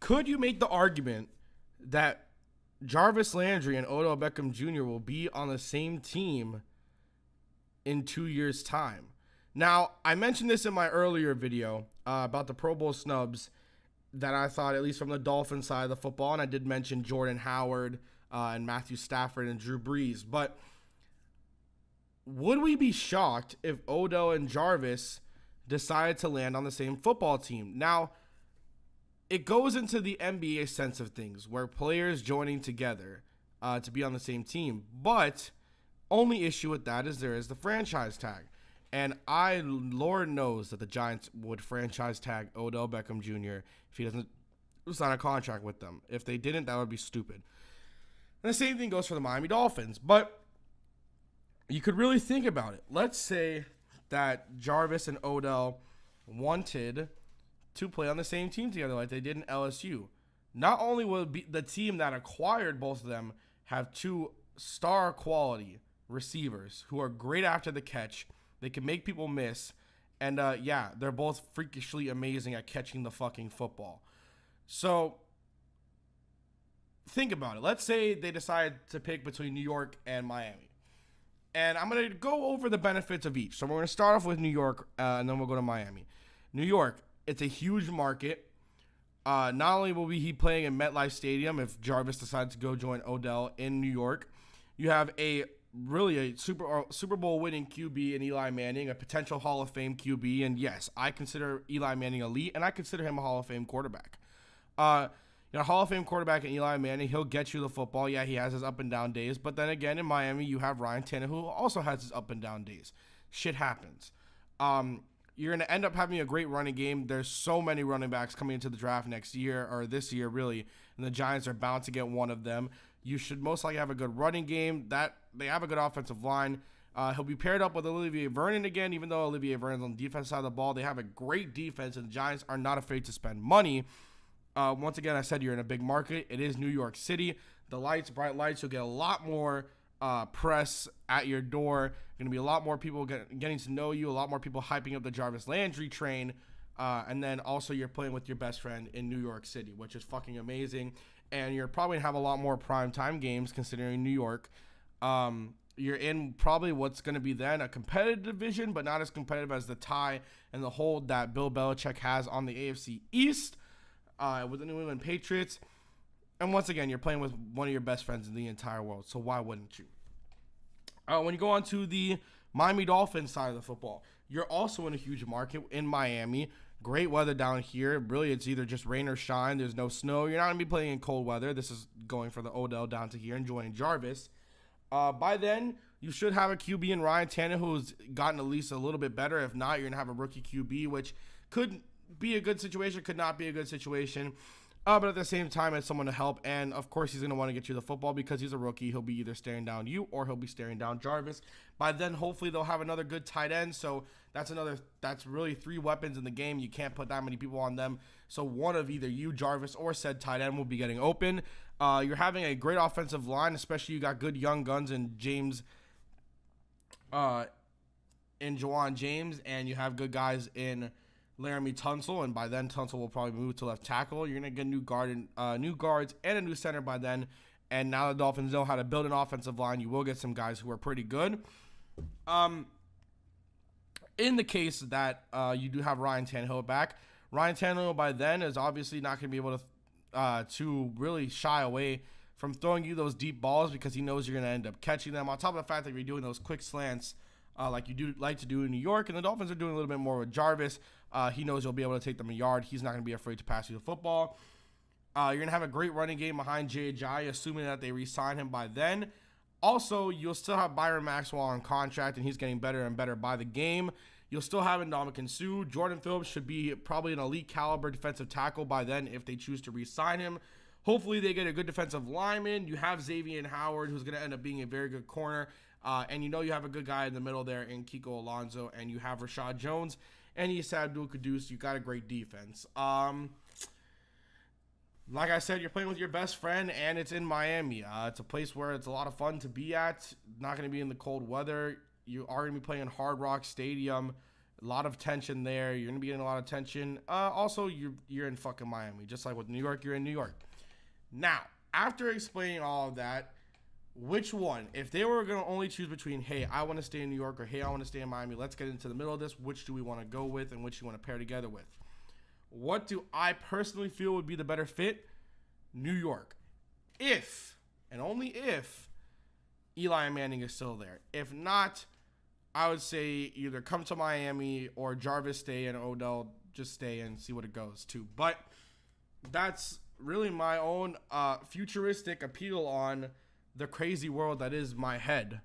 Could you make the argument that Jarvis Landry and Odell Beckham Jr. will be on the same team in 2 years' time? Now, I mentioned this in my earlier video about the Pro Bowl snubs that I thought, at least from the Dolphins side of the football, and I did mention Jordan Howard and Matthew Stafford and Drew Brees. But would we be shocked if Odell and Jarvis decided to land on the same football team? Now, it goes into the NBA sense of things, where players joining together to be on the same team. But only issue with that is there is the franchise tag. And Lord knows that the Giants would franchise tag Odell Beckham Jr. if he doesn't sign a contract with them. If they didn't, that would be stupid. And the same thing goes for the Miami Dolphins. But you could really think about it. Let's say that Jarvis and Odell wanted to play on the same team together like they did in LSU. Not only will the team that acquired both of them have two star quality receivers who are great after the catch, they can make people miss, and yeah, they're both freakishly amazing at catching the fucking football. So think about it. Let's say they decide to pick between New York and Miami. And I'm going to go over the benefits of each. So we're going to start off with New York, and then we'll go to Miami. New York, it's a huge market. Not only will he playing in MetLife Stadium if Jarvis decides to go join Odell in New York, you have a Super Bowl winning QB in Eli Manning, a potential Hall of Fame QB. And yes, I consider Eli Manning elite, and I consider him a Hall of Fame quarterback. Hall of Fame quarterback in Eli Manning, he'll get you the football. Yeah, he has his up and down days. But then again, in Miami, you have Ryan Tannehill, who also has his up and down days. Shit happens. You're going to end up having a great running game. There's so many running backs coming into the draft next year, or this year, really, and the Giants are bound to get one of them. You should most likely have a good running game. That they have a good offensive line. He'll be paired up with Olivier Vernon again, even though Olivier Vernon's on the defense side of the ball. They have a great defense, and the Giants are not afraid to spend money. Once again, I said you're in a big market. It is New York City. The lights, bright lights, you'll get a lot more press at your door. Going to be a lot more people getting to know you, a lot more people hyping up the Jarvis Landry train. And then also you're playing with your best friend in New York City, which is fucking amazing. And you're probably going to have a lot more primetime games considering New York. You're in probably what's going to be then a competitive division, but not as competitive as the tie and the hold that Bill Belichick has on the AFC East with the New England Patriots. And once again, you're playing with one of your best friends in the entire world, so why wouldn't you? When you go on to the Miami Dolphins side of the football, you're also in a huge market in Miami. Great weather down here. Really, it's either just rain or shine. There's no snow. You're not going to be playing in cold weather. This is going for the Odell down to here and joining Jarvis. By then, you should have a QB in Ryan Tannehill who's gotten at least a little bit better. If not, you're going to have a rookie QB, which could be a good situation, could not be a good situation. But at the same time, it's someone to help. And, of course, he's going to want to get you the football because he's a rookie. He'll be either staring down you or he'll be staring down Jarvis. By then, hopefully, they'll have another good tight end. So that's really three weapons in the game. You can't put that many people on them. So one of either you, Jarvis, or said tight end will be getting open. You're having a great offensive line, especially you got good young guns in Juwan James, and you have good guys in Laramie Tunsil, and by then Tunsil will probably move to left tackle. You're going to get new guards and a new center by then. And now the Dolphins know how to build an offensive line. You will get some guys who are pretty good. In the case that you do have Ryan Tannehill back, Ryan Tannehill by then is obviously not going to be able to really shy away from throwing you those deep balls because he knows you're going to end up catching them. On top of the fact that you're doing those quick slants like you do like to do in New York, and the Dolphins are doing a little bit more with Jarvis. He knows you'll be able to take them a yard. He's not going to be afraid to pass you the football. You're going to have a great running game behind Jay Ajayi, assuming that they re-sign him by then. Also, you'll still have Byron Maxwell on contract, and he's getting better and better by the game. You'll still have Ndamukong Suh. Jordan Phillips should be probably an elite caliber defensive tackle by then if they choose to re-sign him. Hopefully, they get a good defensive lineman. You have Xavier Howard, who's going to end up being a very good corner. And you know you have a good guy in the middle there in Kiko Alonso, and you have Rashad Jones and Issa Abdul Quddus. You got a great defense. Like I said, you're playing with your best friend, and it's in Miami. It's a place where it's a lot of fun to be at. Not going to be in the cold weather. You are going to be playing in Hard Rock Stadium. A lot of tension there. You're gonna be getting a lot of tension. Also, you're in fucking Miami, just like with New York. You're in New York. Now, after explaining all of that, which one, if they were gonna only choose between, hey, I want to stay in New York or hey, I want to stay in Miami, let's get into the middle of this. Which do we want to go with, and which do you want to pair together with? What do I personally feel would be the better fit? New York, if and only if Eli Manning is still there. If not, I would say either come to Miami or Jarvis stay and Odell just stay and see what it goes to. But that's really my own futuristic appeal on the crazy world that is my head.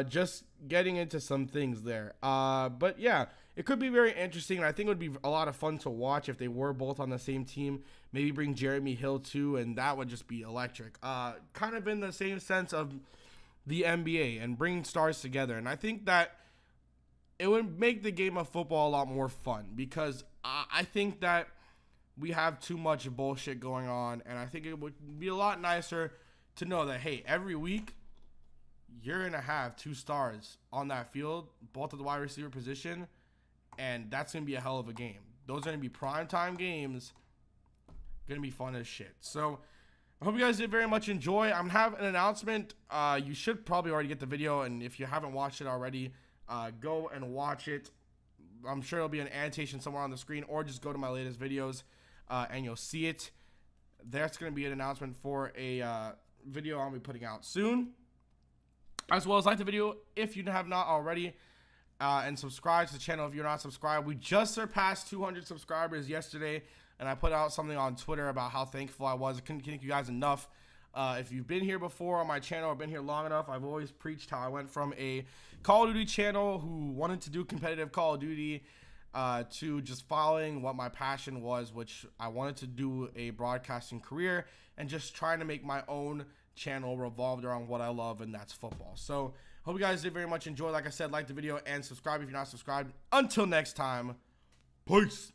Just getting into some things there. But yeah, it could be very interesting. And I think it would be a lot of fun to watch if they were both on the same team. Maybe bring Jeremy Hill too, and that would just be electric. Kind of in the same sense of the NBA and bringing stars together. And I think that it would make the game of football a lot more fun, because I think that we have too much bullshit going on, and I think it would be a lot nicer to know that, hey, every week you're going to have 2 stars on that field, both at the wide receiver position, and that's going to be a hell of a game. Those are going to be primetime games, going to be fun as shit. So I hope you guys did very much enjoy. I'm going to have an announcement. You should probably already get the video, and if you haven't watched it already, go and watch it. I'm sure it'll be an annotation somewhere on the screen, or just go to my latest videos and you'll see it. That's going to be an announcement for a video I'll be putting out soon, as well as like the video if you have not already, and subscribe to the channel if you're not subscribed. We just surpassed 200 subscribers yesterday, and I put out something on Twitter about how thankful I was. I couldn't thank you guys enough. If you've been here before on my channel or been here long enough, I've always preached how I went from a Call of Duty channel who wanted to do competitive Call of Duty to just following what my passion was, which I wanted to do a broadcasting career, and just trying to make my own channel revolved around what I love, and that's football. So hope you guys did very much enjoy. Like I said, like the video and subscribe if you're not subscribed. Until next time, peace.